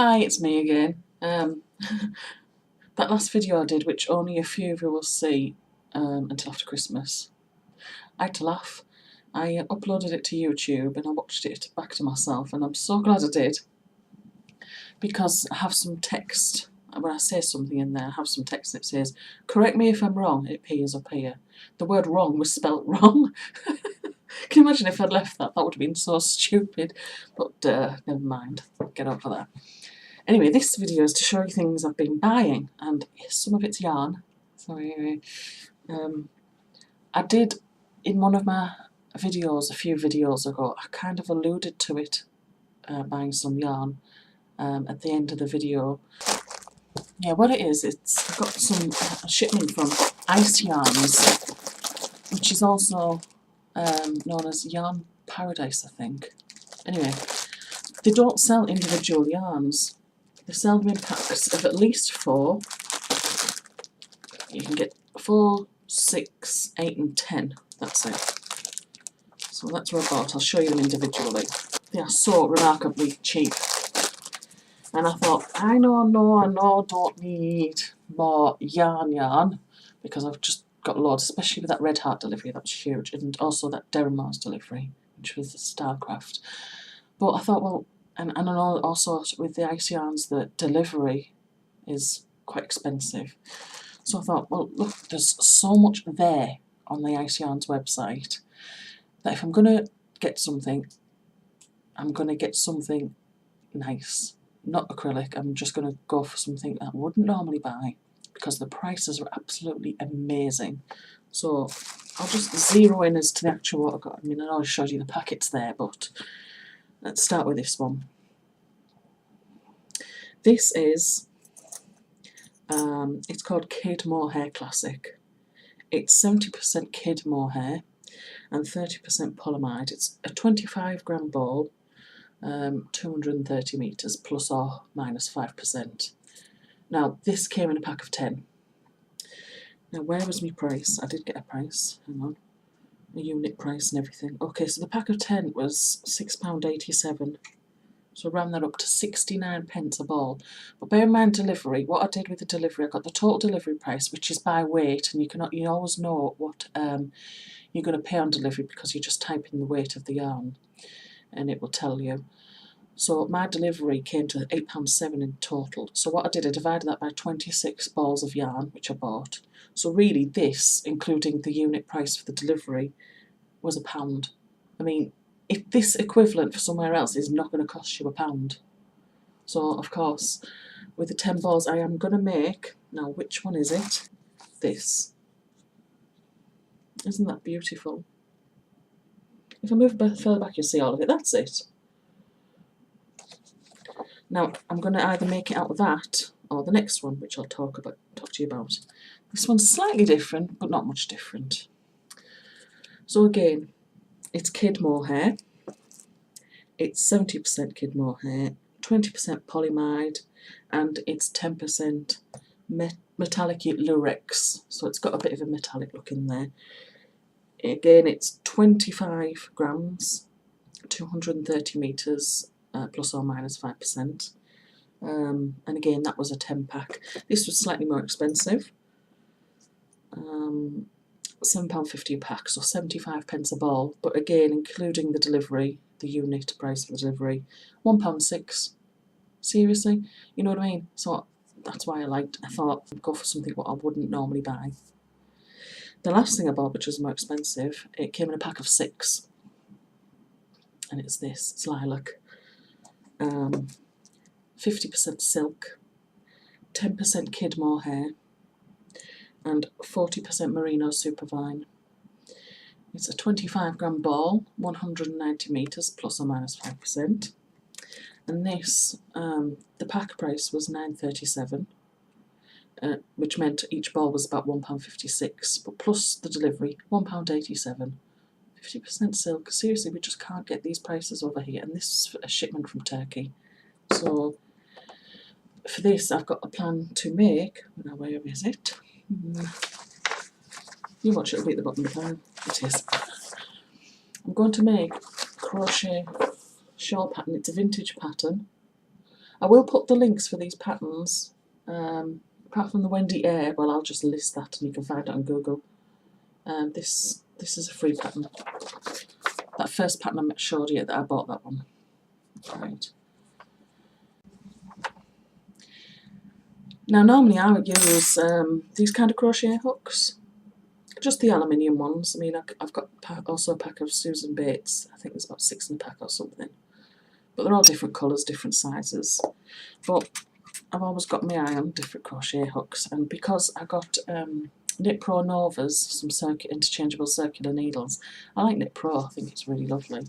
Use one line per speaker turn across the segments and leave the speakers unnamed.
Hi, it's me again. That last video I did, which only a few of you will see until after Christmas, I had to laugh. I uploaded it to YouTube and I watched it back to myself, and I'm so glad I did, because I have some text. When I say something in there, I have some text that says, correct me if I'm wrong, it appears up here. The word wrong was spelt wrong. Can you imagine if I'd left that? That would have been so stupid. But never mind, get over that. Anyway, this video is to show you things I've been buying, and some of it's yarn. So anyway, I did, in one of my videos a few videos ago, I kind of alluded to it, buying some yarn at the end of the video. Yeah, what it is, I've got a shipment from Icy Arms, which is also known as Yarn Paradise, I think. Anyway, they don't sell individual yarns. They sell them in packs of at least 4. You can get 4, 6, 8 and 10. That's it. So that's what I bought. I'll show you them individually. They are so remarkably cheap. And I thought, I know, don't need more yarn, because I've just got loads, especially with that Red Heart delivery, that was huge, and also that Derrimars delivery, which was the Starcraft. But I thought, well, and I know also with the Icy Arms, the delivery is quite expensive. So I thought, well, look, there's so much there on the Icy Arms website that if I'm going to get something, I'm going to get something nice. Not acrylic, I'm just going to go for something that I wouldn't normally buy, because the prices are absolutely amazing. So I'll just zero in as to the actual what I got. I mean, I know I showed you the packets there, but let's start with this one. This is, it's called Kid Mohair Classic. It's 70% kid mohair and 30% polyamide. It's a 25 gram ball, 230 metres plus or minus 5%. Now this came in a pack of 10. Now where was my price? I did get a price, hang on, a unit price and everything. Okay, so the pack of 10 was £6.87, so I ran that up to 69 pence a ball. But bear in mind delivery, what I did with the delivery, I got the total delivery price, which is by weight, and you always know what you're going to pay on delivery, because you just type in the weight of the yarn and it will tell you. So my delivery came to £8.7 in total. So what I did, I divided that by 26 balls of yarn, which I bought. So really this, including the unit price for the delivery, was £1. I mean, if this equivalent for somewhere else is not going to cost you £1. So of course, with the 10 balls I am going to make, now which one is it? This. Isn't that beautiful? If I move further back, you'll see all of it. That's it. Now I'm going to either make it out of that or the next one, which I'll talk to you about. This one's slightly different, but not much different. So again, it's kid mohair. It's 70% kid mohair, 20% polyamide, and it's 10% metallic lurex. So it's got a bit of a metallic look in there. Again, it's 25 grams, 230 metres, plus or minus 5%. And again, that was a 10 pack. This was slightly more expensive, £7.50 a pack, so 75 pence a ball. But again, including the delivery, the unit price for the delivery, £1.06. Seriously, you know what I mean? So that's why I thought I'd go for something what I wouldn't normally buy. The last thing I bought, which was more expensive, it came in a pack of 6, and it's this. It's lilac. 50% silk, 10% kid mohair, and 40% merino supervine. It's a 25 gram ball, 190 metres plus or minus 5%. And this, the pack price was £9.37, which meant each ball was about £1.56, but plus the delivery, £1.87. 50% silk. Seriously, we just can't get these prices over here, and this is a shipment from Turkey. So for this, I've got a plan to make. Now, where is it? You watch, it'll be at the bottom of the plan. It is. I'm going to make crochet shawl pattern. It's a vintage pattern. I will put the links for these patterns, apart from the Wendy Air, well I'll just list that and you can find it on Google. This is a free pattern. That first pattern I showed you that I bought that one. Right. Now normally I would use these kind of crochet hooks, just the aluminium ones. I mean I've got also a pack of Susan Bates, I think there's about 6 in a pack or something. But they're all different colours, different sizes. But I've always got my eye on different crochet hooks, and because I got Knit Pro Novas, some interchangeable circular needles. I like Knit Pro, I think it's really lovely.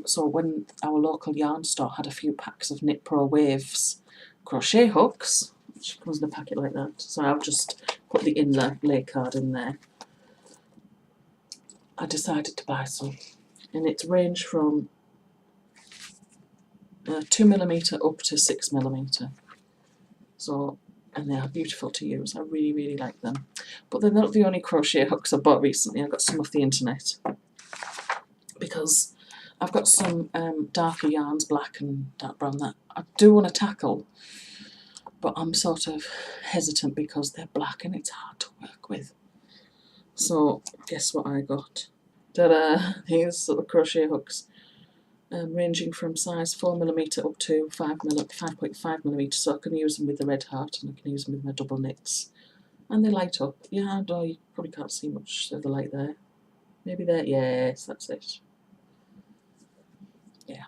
So when our local yarn store had a few packs of Knit Pro Waves crochet hooks, which comes in a packet like that, so I've just put the inlay card in there. I decided to buy some, and it's range from 2mm up to 6mm. So, and they are beautiful to use. I really, really like them. But they're not the only crochet hooks I bought recently. I got some off the internet because I've got some darker yarns, black and dark brown, that I do want to tackle, but I'm sort of hesitant because they're black and it's hard to work with. So guess what I got? Ta-da! These sort of crochet hooks. Ranging from size 4mm up to 5.5mm, so I can use them with the red heart and I can use them with my double knits. And they light up. Yeah, I know you probably can't see much of the light there. Maybe there, yes, that's it. Yeah.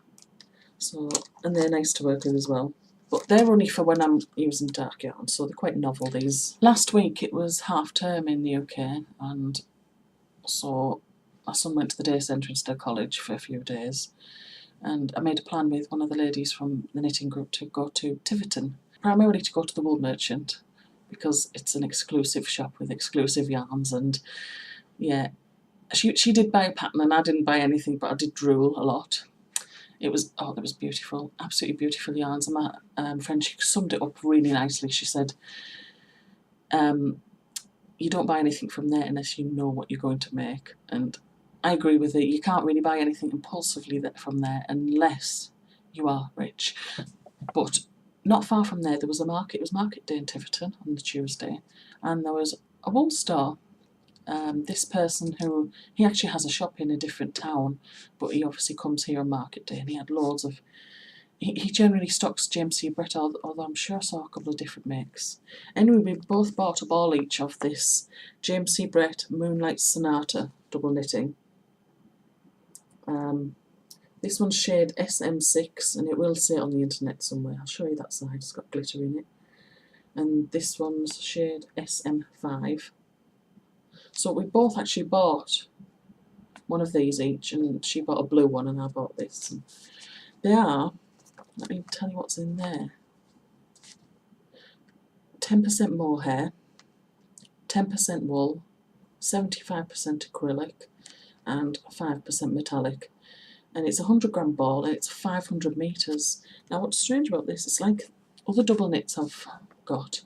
So, and they're nice to work with as well. But they're only for when I'm using dark yarn, so they're quite novel, these. Last week it was half term in the UK, and so my son went to the day centre instead of college for a few days. And I made a plan with one of the ladies from the knitting group to go to Tiverton, primarily to go to the Wool Merchant, because it's an exclusive shop with exclusive yarns. And yeah, she did buy a pattern and I didn't buy anything, but I did drool a lot. It was beautiful, absolutely beautiful yarns. And my friend, she summed it up really nicely. She said, you don't buy anything from there unless you know what you're going to make. And I agree with it. You can't really buy anything impulsively from there unless you are rich. But not far from there was a market. It was market day in Tiverton on the Tuesday, and there was a wool store. This person he actually has a shop in a different town, but he obviously comes here on market day, and he had loads of. He generally stocks James C. Brett, although I'm sure I saw a couple of different makes. Anyway, we both bought a ball each of this James C. Brett Moonlight Sonata double knitting. This one's shade SM6, and it will say on the internet somewhere. I'll show you that side, it's got glitter in it. And this one's shade SM5. So we both actually bought one of these each, and she bought a blue one and I bought this. And they are, let me tell you what's in there. 10% mohair, 10% wool, 75% acrylic, and 5% metallic. And it's a 100-gram ball and it's 500 metres. Now what's strange about this, it's like other double knits I've got.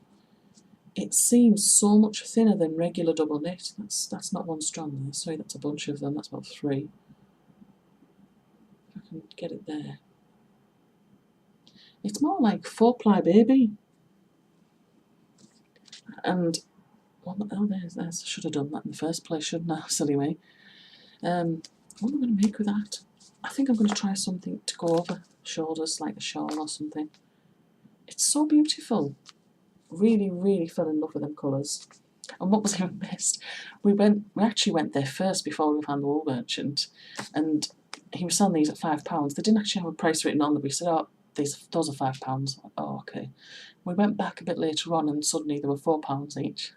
It seems so much thinner than regular double knit. That's not one strand there. Sorry, that's a bunch of them. That's about 3. If I can get it there. It's more like 4-ply baby. And oh, there's I should have done that in the first place, shouldn't I? Silly me. What am I going to make with that? I think I'm going to try something to go over shoulders, like a shawl or something. It's so beautiful. Really, really fell in love with them colours. And what was even best, we actually went there first before we found the Wool Merchant, and he was selling these at £5. They didn't actually have a price written on them. We said, oh, those are £5. Oh, okay. We went back a bit later on and suddenly they were £4 each.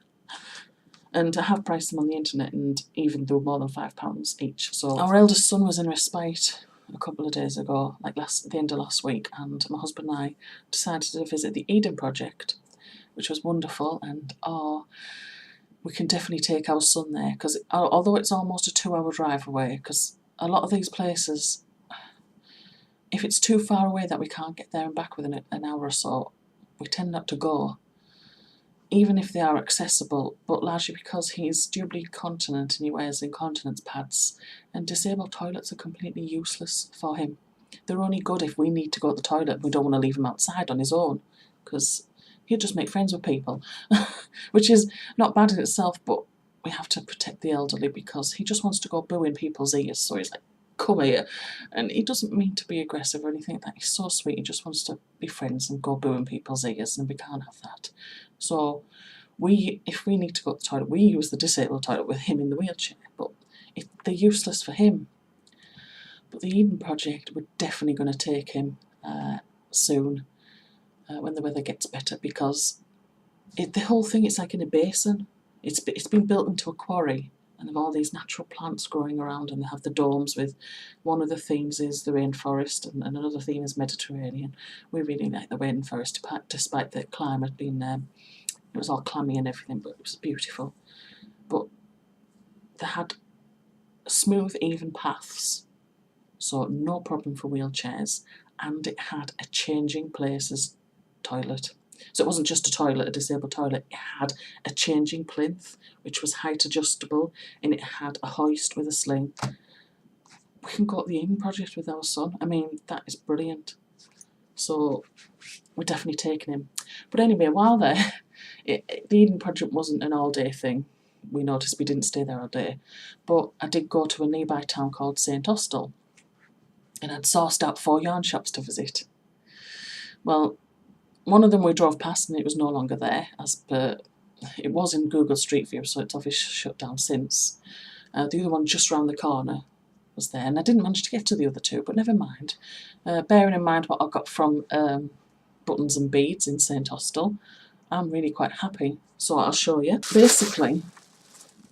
And I have priced them on the internet, and even they were more than £5 each. So our eldest son was in respite a couple of days ago, like at the end of last week, and my husband and I decided to visit the Eden Project, which was wonderful. And we can definitely take our son there, because although it's almost a 2-hour drive away, because a lot of these places, if it's too far away that we can't get there and back within an hour or so, we tend not to go, even if they are accessible, but largely because he's doubly incontinent and he wears incontinence pads, and disabled toilets are completely useless for him. they're only good if we need to go to the toilet and we don't want to leave him outside on his own, because he'll just make friends with people, which is not bad in itself, but we have to protect the elderly because he just wants to go boo in people's ears. So he's like, come here. And he doesn't mean to be aggressive or anything like that. He's so sweet. He just wants to be friends and go boo in people's ears, and we can't have that. So if we need to go to the toilet, we use the disabled toilet with him in the wheelchair, but they're useless for him. But the Eden Project, we're definitely going to take him soon when the weather gets better, because the whole thing, it's like in a basin. It's been built into a quarry, and there are all these natural plants growing around, and they have the domes with, one of the themes is the rainforest, and another theme is Mediterranean. We really like the rainforest, despite the climate being, it was all clammy and everything, but it was beautiful. But they had smooth, even paths, so no problem for wheelchairs, and it had a changing places toilet. So it wasn't just a toilet, a disabled toilet, it had a changing plinth, which was height adjustable, and it had a hoist with a sling. We can go to the Eden Project with our son. I mean, that is brilliant. So we're definitely taking him. But anyway, while there, the Eden Project wasn't an all-day thing. We noticed we didn't stay there all day. But I did go to a nearby town called St Austell, and I'd sourced out 4 yarn shops to visit. Well, one of them we drove past and it was no longer there, as per, it was in Google Street View, so it's obviously shut down since. The other one just round the corner was there, and I didn't manage to get to the other two, but never mind. Bearing in mind what I got from Buttons and Beads in St Austell, I'm really quite happy. So I'll show you. Basically,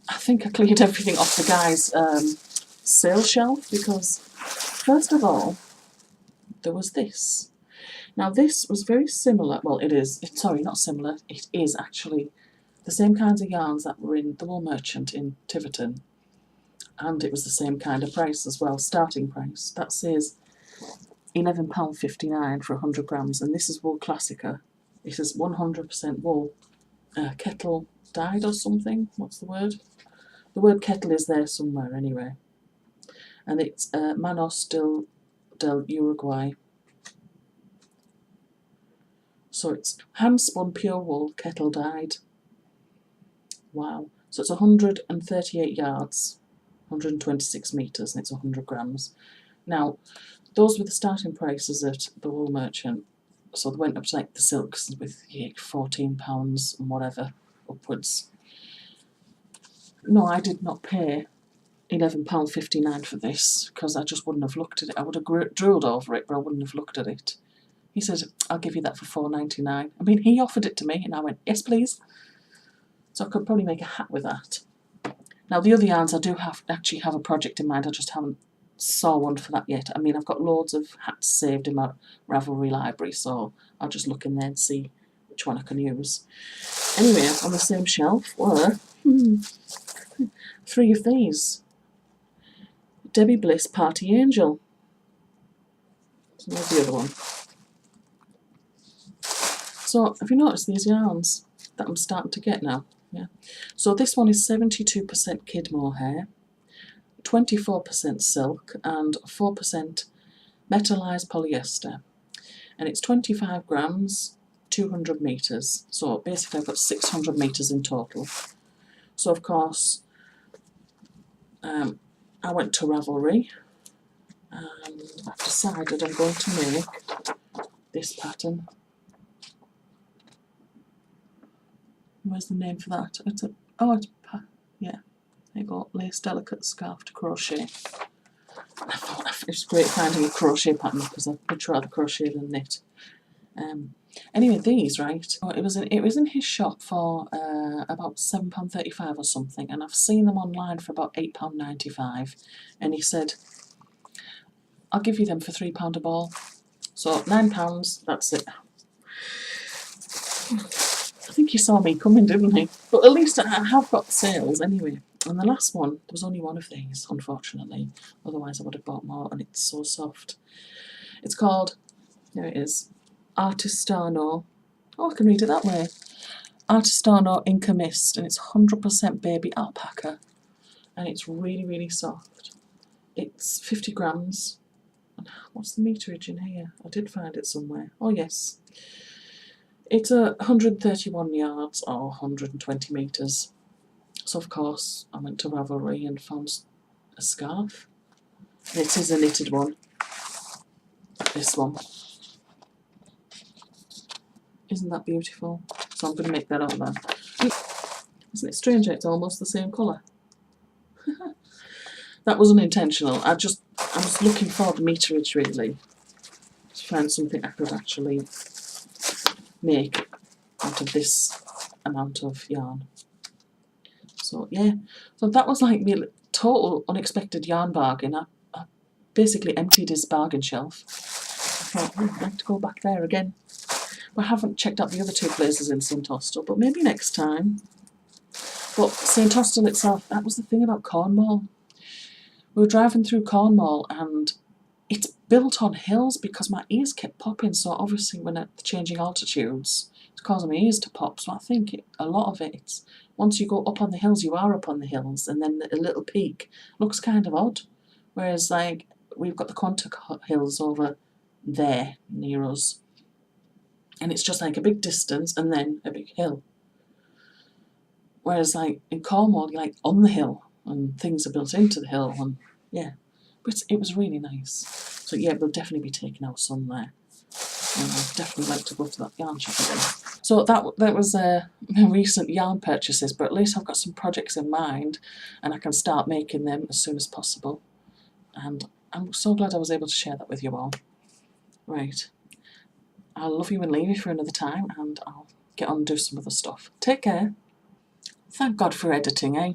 I think I cleared everything off the guy's sale shelf, because first of all, there was this. Now this was very similar, well sorry, not similar, it is actually the same kinds of yarns that were in the Wool Merchant in Tiverton, and it was the same kind of price as well, starting price. That says £11.59 for 100 grams, and this is wool Classica. This is 100% wool, kettle dyed or something, what's the word? The word kettle is there somewhere anyway, and it's Manos del Uruguay. So it's hand-spun pure wool, kettle dyed. Wow. So it's 138 yards, 126 metres, and it's 100 grams. Now, those were the starting prices at the Wool Merchant. So they went up to like the silks with £14 and whatever upwards. No, I did not pay £11.59 for this, because I just wouldn't have looked at it. I would have drooled over it, but I wouldn't have looked at it. He said, I'll give you that for £4.99. I mean, he offered it to me, and I went, yes, please. So I could probably make a hat with that. Now, the other yarns, I do actually have a project in mind. I just haven't saw one for that yet. I mean, I've got loads of hats saved in my Ravelry library, so I'll just look in there and see which one I can use. Anyway, on the same shelf were 3 of these. Debbie Bliss Party Angel. So there's the other one. So, have you noticed these yarns that I'm starting to get now? Yeah. So this one is 72% Kidmore hair, 24% silk, and 4% metallized polyester. And it's 25 grams, 200 metres. So basically I've got 600 metres in total. So of course, I went to Ravelry, and I've decided I'm going to make this pattern. Where's the name for that? Yeah, there you go, Lace Delicate Scarf to Crochet. I thought it was great finding a crochet pattern, because I'd much rather crochet than knit. Anyway, these, right, it was in his shop for about £7.35 or something, and I've seen them online for about £8.95, and he said, I'll give you them for £3 a ball. So £9, that's it. I think he saw me coming, didn't he? But at least I have got sales anyway. And the last one, there was only one of these, unfortunately. Otherwise I would have bought more, and it's so soft. It's called, there it is, Artistano. Oh, I can read it that way. Artistano Inca Mist, and it's 100% baby alpaca. And it's really, really soft. It's 50 grams, What's the meterage in here? I did find it somewhere. Oh yes. It's 131 yards or 120 metres. So of course I went to Ravelry and found a scarf. And it is a knitted one. This one. Isn't that beautiful? So I'm going to make that up there. Isn't it strange? It's almost the same colour. That wasn't intentional. I was looking for the meterage really to find something I could actually make out of this amount of yarn. So yeah, so that was like my total unexpected yarn bargain. I basically emptied his bargain shelf. I thought, I'd like to go back there again. But I haven't checked out the other two places in St Austell, but maybe next time. But St Austell itself, that was the thing about Cornwall. We were driving through Cornwall and it's built on hills because my ears kept popping, so obviously when at the changing altitudes it's causing my ears to pop. So I think a lot of it's once you go up on the hills, you are up on the hills, and then a little peak looks kind of odd. Whereas like we've got the Quantock Hills over there near us, and it's just like a big distance and then a big hill. Whereas like in Cornwall, you're like on the hill and things are built into the hill, and yeah, but it was really nice. So yeah, we'll definitely be taking our son there. And I'd definitely like to go to that yarn shop again. So that was my recent yarn purchases, but at least I've got some projects in mind and I can start making them as soon as possible. And I'm so glad I was able to share that with you all. Right, I'll love you and leave you for another time, and I'll get on and do some other stuff. Take care. Thank God for editing, eh?